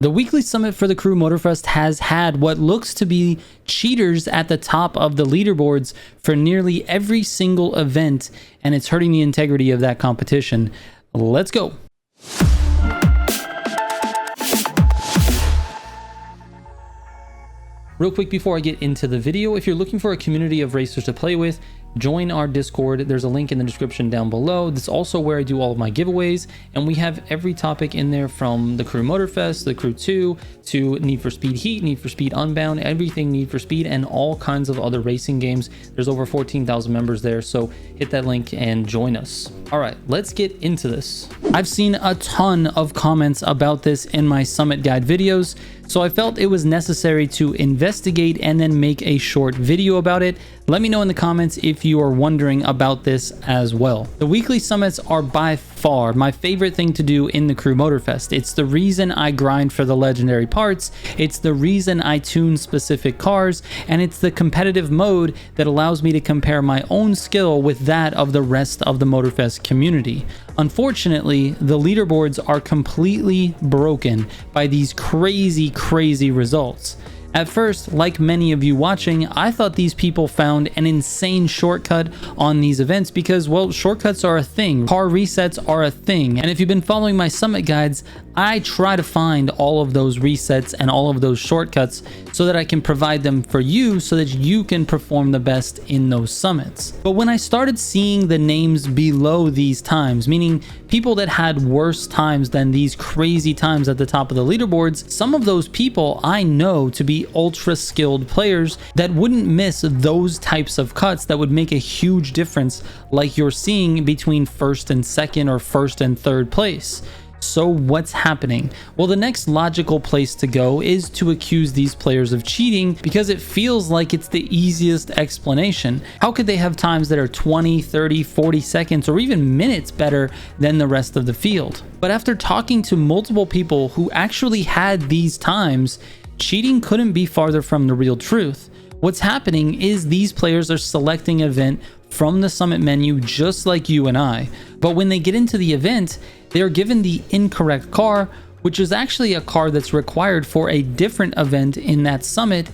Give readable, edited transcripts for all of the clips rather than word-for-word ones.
The weekly summit for the Crew Motorfest has had what looks to be cheaters at the top of the leaderboards for nearly every single event, and it's hurting the integrity of that competition. Let's go. Real quick before I get into the video, if you're looking for a community of racers to play with, join our Discord. There's a link in the description down below. That's also where I do all of my giveaways, and we have every topic in there from the Crew Motorfest, the Crew 2, to Need for Speed Heat, Need for Speed Unbound, everything Need for Speed, and all kinds of other racing games. There's over 14,000 members there, so hit that link and join us. All right, let's get into this. I've seen a ton of comments about this in my Summit Guide videos, so I felt it was necessary to investigate and then make a short video about it. Let me know in the comments if you are wondering about this as well. The weekly summits are by far my favorite thing to do in the Crew Motorfest. It's the reason I grind for the legendary parts, it's the reason I tune specific cars, and it's the competitive mode that allows me to compare my own skill with that of the rest of the Motorfest community. Unfortunately, the leaderboards are completely broken by these crazy results. At first, like many of you watching, I thought these people found an insane shortcut on these events because, well, shortcuts are a thing. Car resets are a thing. And if you've been following my summit guides, I try to find all of those resets and all of those shortcuts so that I can provide them for you so that you can perform the best in those summits. But when I started seeing the names below these times, meaning people that had worse times than these crazy times at the top of the leaderboards, some of those people I know to be ultra skilled players that wouldn't miss those types of cuts that would make a huge difference, like you're seeing between first and second or first and third place. So what's happening? Well, the next logical place to go is to accuse these players of cheating because it feels like it's the easiest explanation. How could they have times that are 20, 30, 40 seconds or even minutes better than the rest of the field? But after talking to multiple people who actually had these times, cheating couldn't be farther from the real truth. What's happening is these players are selecting an event from the summit menu just like you and I. But when they get into the event, they are given the incorrect car, which is actually a car that's required for a different event in that summit.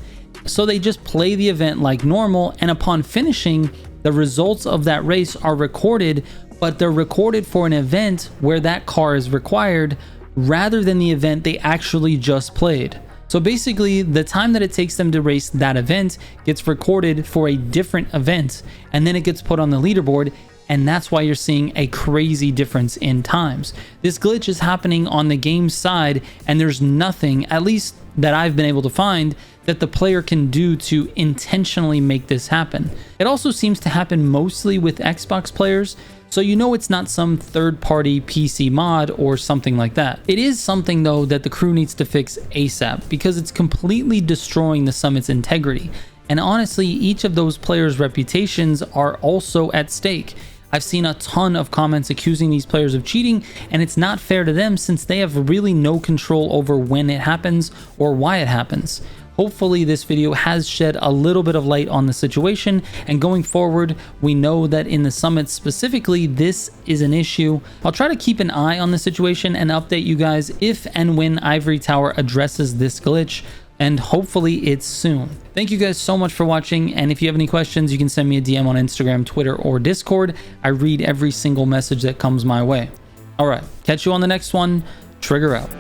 So they just play the event like normal, and upon finishing, the results of that race are recorded, but they're recorded for an event where that car is required rather than the event they actually just played. So basically, the time that it takes them to race that event gets recorded for a different event, and then it gets put on the leaderboard, and that's why you're seeing a crazy difference in times. This glitch is happening on the game side, and there's nothing, at least that I've been able to find, that the player can do to intentionally make this happen. It also seems to happen mostly with Xbox players, so you know it's not some third-party PC mod or something like that. It is something though that the crew needs to fix ASAP because it's completely destroying the summit's integrity. And honestly, each of those players' reputations are also at stake. I've seen a ton of comments accusing these players of cheating, and it's not fair to them since they have really no control over when it happens or why it happens. Hopefully this video has shed a little bit of light on the situation, and going forward, we know that in the summit specifically, this is an issue. I'll try to keep an eye on the situation and update you guys if and when Ivory Tower addresses this glitch, and hopefully it's soon. Thank you guys so much for watching, and if you have any questions, you can send me a DM on Instagram, Twitter, or Discord. I read every single message that comes my way. All right, catch you on the next one. Trigger out.